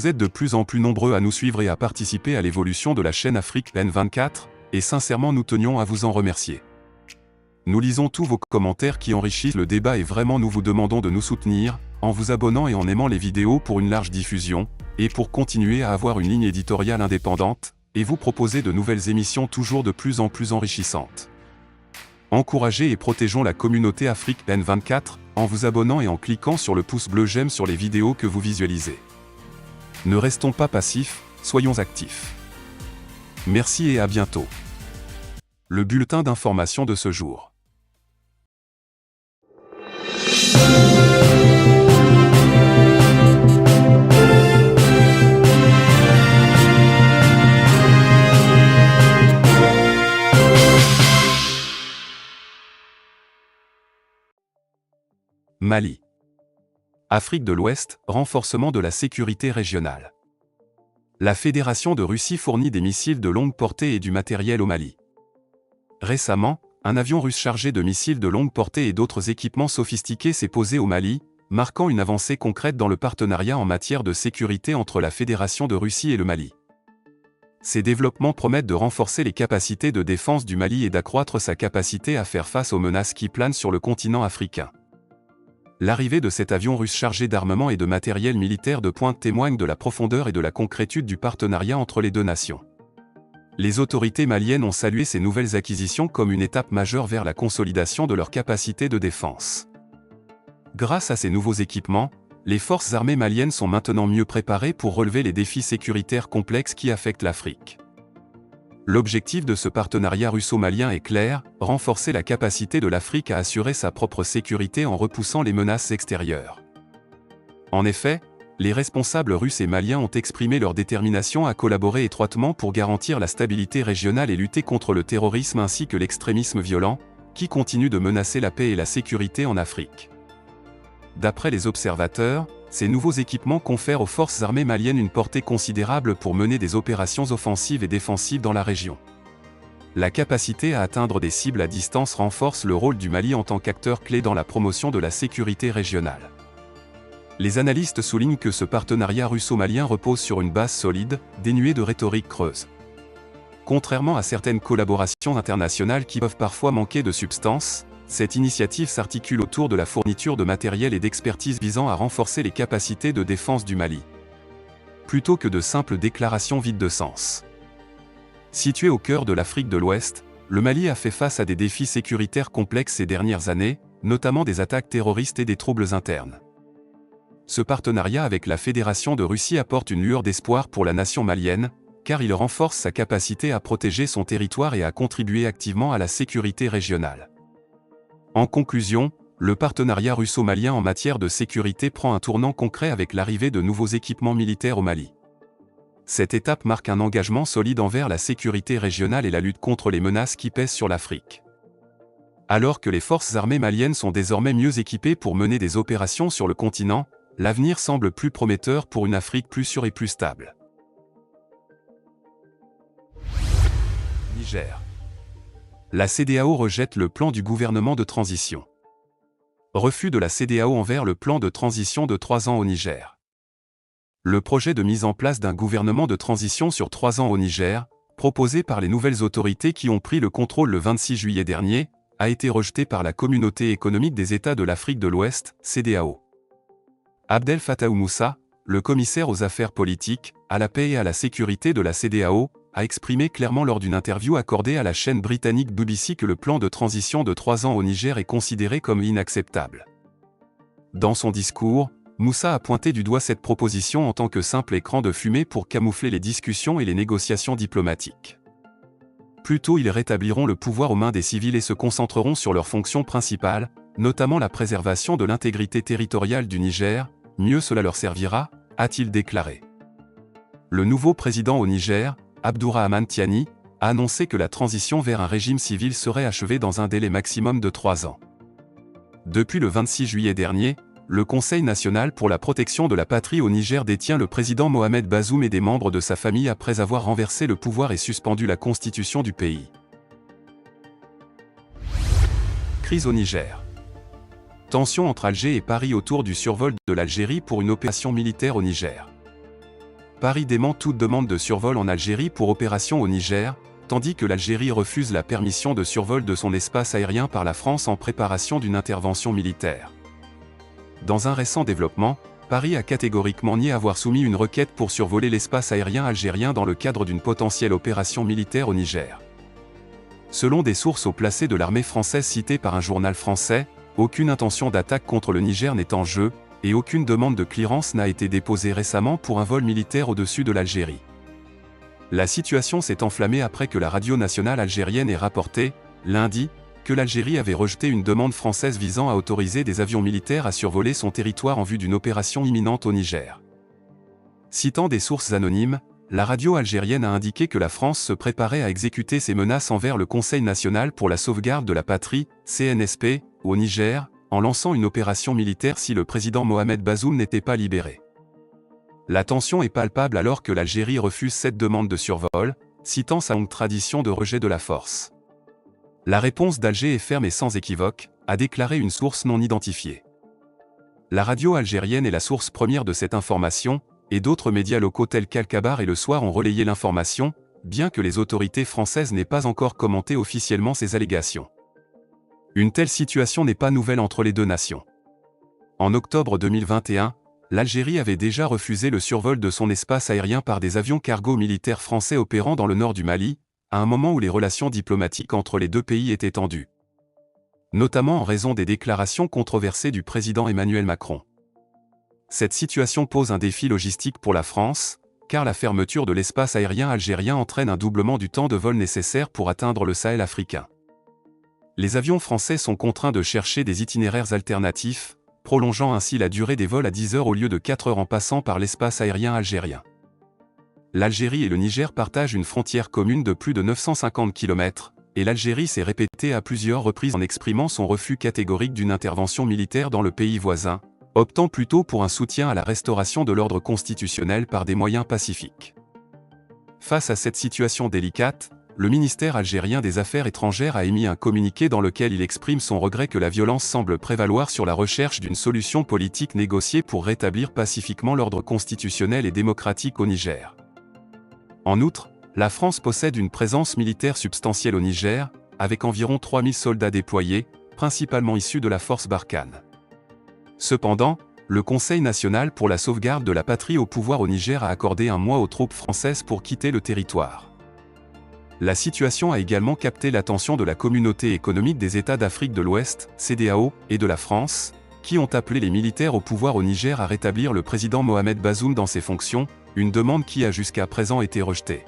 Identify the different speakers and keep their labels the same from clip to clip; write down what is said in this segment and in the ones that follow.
Speaker 1: Vous êtes de plus en plus nombreux à nous suivre et à participer à l'évolution de la chaîne Afrique N24, et sincèrement nous tenions à vous en remercier. Nous lisons tous vos commentaires qui enrichissent le débat et vraiment nous vous demandons de nous soutenir, en vous abonnant et en aimant les vidéos pour une large diffusion, et pour continuer à avoir une ligne éditoriale indépendante, et vous proposer de nouvelles émissions toujours de plus en plus enrichissantes. Encouragez et protégeons la communauté Afrique N24, en vous abonnant et en cliquant sur le pouce bleu j'aime sur les vidéos que vous visualisez. Ne restons pas passifs, soyons actifs. Merci et à bientôt. Le bulletin d'information de ce jour. Mali. Afrique de l'Ouest, renforcement de la sécurité régionale. La Fédération de Russie fournit des missiles de longue portée et du matériel au Mali. Récemment, un avion russe chargé de missiles de longue portée et d'autres équipements sophistiqués s'est posé au Mali, marquant une avancée concrète dans le partenariat en matière de sécurité entre la Fédération de Russie et le Mali. Ces développements promettent de renforcer les capacités de défense du Mali et d'accroître sa capacité à faire face aux menaces qui planent sur le continent africain. L'arrivée de cet avion russe chargé d'armement et de matériel militaire de pointe témoigne de la profondeur et de la concrétude du partenariat entre les deux nations. Les autorités maliennes ont salué ces nouvelles acquisitions comme une étape majeure vers la consolidation de leurs capacités de défense. Grâce à ces nouveaux équipements, les forces armées maliennes sont maintenant mieux préparées pour relever les défis sécuritaires complexes qui affectent l'Afrique. L'objectif de ce partenariat russo-malien est clair, renforcer la capacité de l'Afrique à assurer sa propre sécurité en repoussant les menaces extérieures. En effet, les responsables russes et maliens ont exprimé leur détermination à collaborer étroitement pour garantir la stabilité régionale et lutter contre le terrorisme ainsi que l'extrémisme violent, qui continue de menacer la paix et la sécurité en Afrique. D'après les observateurs, ces nouveaux équipements confèrent aux forces armées maliennes une portée considérable pour mener des opérations offensives et défensives dans la région. La capacité à atteindre des cibles à distance renforce le rôle du Mali en tant qu'acteur clé dans la promotion de la sécurité régionale. Les analystes soulignent que ce partenariat russo-malien repose sur une base solide, dénuée de rhétorique creuse. Contrairement à certaines collaborations internationales qui peuvent parfois manquer de substance, cette initiative s'articule autour de la fourniture de matériel et d'expertise visant à renforcer les capacités de défense du Mali. Plutôt que de simples déclarations vides de sens. Situé au cœur de l'Afrique de l'Ouest, le Mali a fait face à des défis sécuritaires complexes ces dernières années, notamment des attaques terroristes et des troubles internes. Ce partenariat avec la Fédération de Russie apporte une lueur d'espoir pour la nation malienne, car il renforce sa capacité à protéger son territoire et à contribuer activement à la sécurité régionale. En conclusion, le partenariat russo-malien en matière de sécurité prend un tournant concret avec l'arrivée de nouveaux équipements militaires au Mali. Cette étape marque un engagement solide envers la sécurité régionale et la lutte contre les menaces qui pèsent sur l'Afrique. Alors que les forces armées maliennes sont désormais mieux équipées pour mener des opérations sur le continent, l'avenir semble plus prometteur pour une Afrique plus sûre et plus stable. Niger. La CEDEAO rejette le plan du gouvernement de transition. Refus de la CEDEAO envers le plan de transition de 3 ans au Niger. Le projet de mise en place d'un gouvernement de transition sur 3 ans au Niger, proposé par les nouvelles autorités qui ont pris le contrôle le 26 juillet dernier, a été rejeté par la Communauté économique des États de l'Afrique de l'Ouest, CEDEAO. Abdel Fattah Moussa, le commissaire aux affaires politiques, à la paix et à la sécurité de la CEDEAO, a exprimé clairement lors d'une interview accordée à la chaîne britannique BBC que le plan de transition de 3 ans au Niger est considéré comme inacceptable. Dans son discours, Moussa a pointé du doigt cette proposition en tant que simple écran de fumée pour camoufler les discussions et les négociations diplomatiques. Plutôt ils rétabliront le pouvoir aux mains des civils et se concentreront sur leurs fonctions principales, notamment la préservation de l'intégrité territoriale du Niger, mieux cela leur servira, a-t-il déclaré. Le nouveau président au Niger, Abdourahmane Tiani, a annoncé que la transition vers un régime civil serait achevée dans un délai maximum de 3 ans. Depuis le 26 juillet dernier, le Conseil national pour la protection de la patrie au Niger détient le président Mohamed Bazoum et des membres de sa famille après avoir renversé le pouvoir et suspendu la constitution du pays. Crise au Niger. Tension entre Alger et Paris autour du survol de l'Algérie pour une opération militaire au Niger. Paris dément toute demande de survol en Algérie pour opération au Niger, tandis que l'Algérie refuse la permission de survol de son espace aérien par la France en préparation d'une intervention militaire. Dans un récent développement, Paris a catégoriquement nié avoir soumis une requête pour survoler l'espace aérien algérien dans le cadre d'une potentielle opération militaire au Niger. Selon des sources haut placées de l'armée française citées par un journal français, aucune intention d'attaque contre le Niger n'est en jeu, et aucune demande de clearance n'a été déposée récemment pour un vol militaire au-dessus de l'Algérie. La situation s'est enflammée après que la radio nationale algérienne ait rapporté, lundi, que l'Algérie avait rejeté une demande française visant à autoriser des avions militaires à survoler son territoire en vue d'une opération imminente au Niger. Citant des sources anonymes, la radio algérienne a indiqué que la France se préparait à exécuter ses menaces envers le Conseil national pour la sauvegarde de la patrie, CNSP, au Niger, en lançant une opération militaire si le président Mohamed Bazoum n'était pas libéré. La tension est palpable alors que l'Algérie refuse cette demande de survol, citant sa longue tradition de rejet de la force. La réponse d'Alger est ferme et sans équivoque, a déclaré une source non identifiée. La radio algérienne est la source première de cette information, et d'autres médias locaux tels qu'Al-Khabar et Le Soir ont relayé l'information, bien que les autorités françaises n'aient pas encore commenté officiellement ces allégations. Une telle situation n'est pas nouvelle entre les deux nations. En octobre 2021, l'Algérie avait déjà refusé le survol de son espace aérien par des avions cargo militaires français opérant dans le nord du Mali, à un moment où les relations diplomatiques entre les deux pays étaient tendues. Notamment en raison des déclarations controversées du président Emmanuel Macron. Cette situation pose un défi logistique pour la France, car la fermeture de l'espace aérien algérien entraîne un doublement du temps de vol nécessaire pour atteindre le Sahel africain. Les avions français sont contraints de chercher des itinéraires alternatifs, prolongeant ainsi la durée des vols à 10 heures au lieu de 4 heures en passant par l'espace aérien algérien. L'Algérie et le Niger partagent une frontière commune de plus de 950 km, et l'Algérie s'est répétée à plusieurs reprises en exprimant son refus catégorique d'une intervention militaire dans le pays voisin, optant plutôt pour un soutien à la restauration de l'ordre constitutionnel par des moyens pacifiques. Face à cette situation délicate, le ministère algérien des Affaires étrangères a émis un communiqué dans lequel il exprime son regret que la violence semble prévaloir sur la recherche d'une solution politique négociée pour rétablir pacifiquement l'ordre constitutionnel et démocratique au Niger. En outre, la France possède une présence militaire substantielle au Niger, avec environ 3000 soldats déployés, principalement issus de la force Barkhane. Cependant, le Conseil national pour la sauvegarde de la patrie au pouvoir au Niger a accordé un mois aux troupes françaises pour quitter le territoire. La situation a également capté l'attention de la Communauté économique des États d'Afrique de l'Ouest, CEDEAO, et de la France, qui ont appelé les militaires au pouvoir au Niger à rétablir le président Mohamed Bazoum dans ses fonctions, une demande qui a jusqu'à présent été rejetée.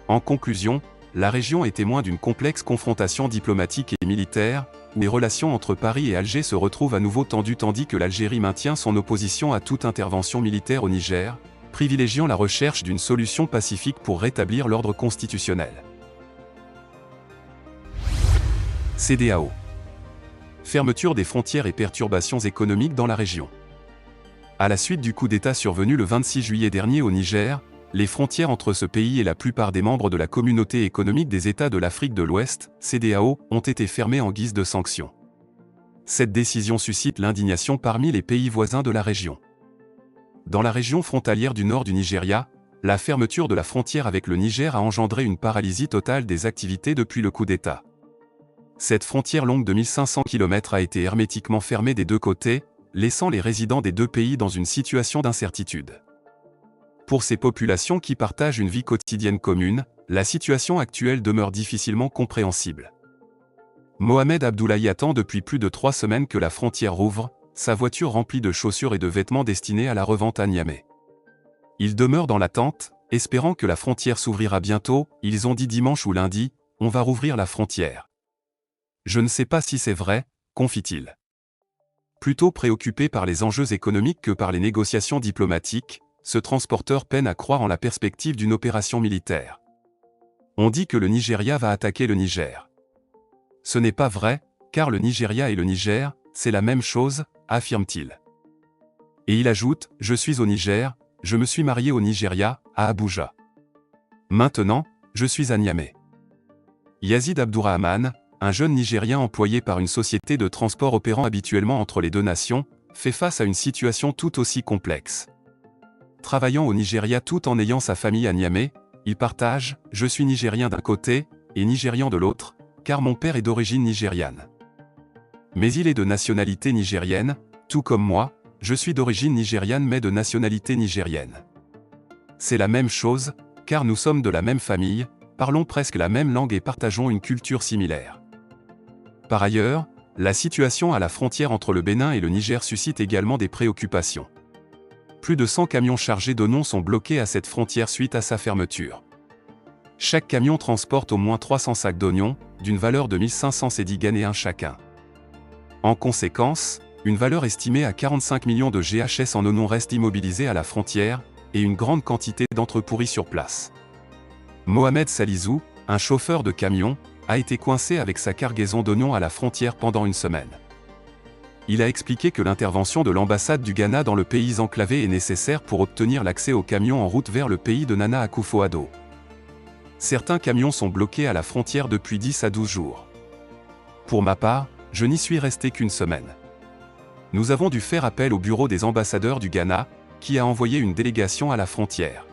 Speaker 1: En conclusion, la région est témoin d'une complexe confrontation diplomatique et militaire, où les relations entre Paris et Alger se retrouvent à nouveau tendues tandis que l'Algérie maintient son opposition à toute intervention militaire au Niger, privilégiant la recherche d'une solution pacifique pour rétablir l'ordre constitutionnel. CEDEAO. Fermeture des frontières et perturbations économiques dans la région. À la suite du coup d'État survenu le 26 juillet dernier au Niger, les frontières entre ce pays et la plupart des membres de la Communauté économique des États de l'Afrique de l'Ouest, CEDEAO, ont été fermées en guise de sanctions. Cette décision suscite l'indignation parmi les pays voisins de la région. Dans la région frontalière du nord du Nigeria, la fermeture de la frontière avec le Niger a engendré une paralysie totale des activités depuis le coup d'État. Cette frontière longue de 1500 km a été hermétiquement fermée des deux côtés, laissant les résidents des deux pays dans une situation d'incertitude. Pour ces populations qui partagent une vie quotidienne commune, la situation actuelle demeure difficilement compréhensible. Mohamed Abdoulaye attend depuis plus de 3 semaines que la frontière rouvre, sa voiture remplie de chaussures et de vêtements destinés à la revente à Niamey. Il demeure dans l'attente, espérant que la frontière s'ouvrira bientôt. Ils ont dit dimanche ou lundi, on va rouvrir la frontière. Je ne sais pas si c'est vrai, confie-t-il. Plutôt préoccupé par les enjeux économiques que par les négociations diplomatiques, ce transporteur peine à croire en la perspective d'une opération militaire. On dit que le Nigeria va attaquer le Niger. Ce n'est pas vrai, car le Nigeria et le Niger, c'est la même chose, affirme-t-il. Et il ajoute, je suis au Niger, je me suis marié au Nigeria, à Abuja. Maintenant, je suis à Niamey. Yazid Abdourahman, un jeune Nigérien employé par une société de transport opérant habituellement entre les deux nations, fait face à une situation tout aussi complexe. Travaillant au Nigeria tout en ayant sa famille à Niamey, il partage « Je suis nigérien d'un côté et nigérian de l'autre, car mon père est d'origine nigériane. Mais il est de nationalité nigérienne, tout comme moi, je suis d'origine nigériane mais de nationalité nigérienne. C'est la même chose, car nous sommes de la même famille, parlons presque la même langue et partageons une culture similaire. » Par ailleurs, la situation à la frontière entre le Bénin et le Niger suscite également des préoccupations. Plus de 100 camions chargés d'oignons sont bloqués à cette frontière suite à sa fermeture. Chaque camion transporte au moins 300 sacs d'oignons, d'une valeur de 1500 cédis ghanéens chacun. En conséquence, une valeur estimée à 45 millions de GHS en oignons reste immobilisée à la frontière, et une grande quantité d'entre pourris sur place. Mohamed Salizou, un chauffeur de camion, a été coincé avec sa cargaison d'oignons à la frontière pendant une semaine. Il a expliqué que l'intervention de l'ambassade du Ghana dans le pays enclavé est nécessaire pour obtenir l'accès aux camions en route vers le pays de Nana Akufo-Addo. Certains camions sont bloqués à la frontière depuis 10 à 12 jours. Pour ma part, je n'y suis resté qu'une semaine. Nous avons dû faire appel au bureau des ambassadeurs du Ghana, qui a envoyé une délégation à la frontière.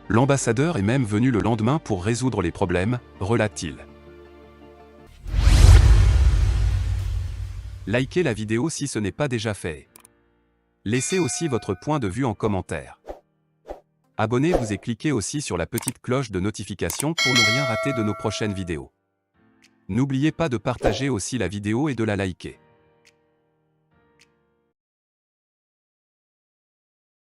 Speaker 1: L'ambassadeur est même venu le lendemain pour résoudre les problèmes, relate-t-il. Likez la vidéo si ce n'est pas déjà fait. Laissez aussi votre point de vue en commentaire. Abonnez-vous et cliquez aussi sur la petite cloche de notification pour ne rien rater de nos prochaines vidéos. N'oubliez pas de partager aussi la vidéo et de la liker.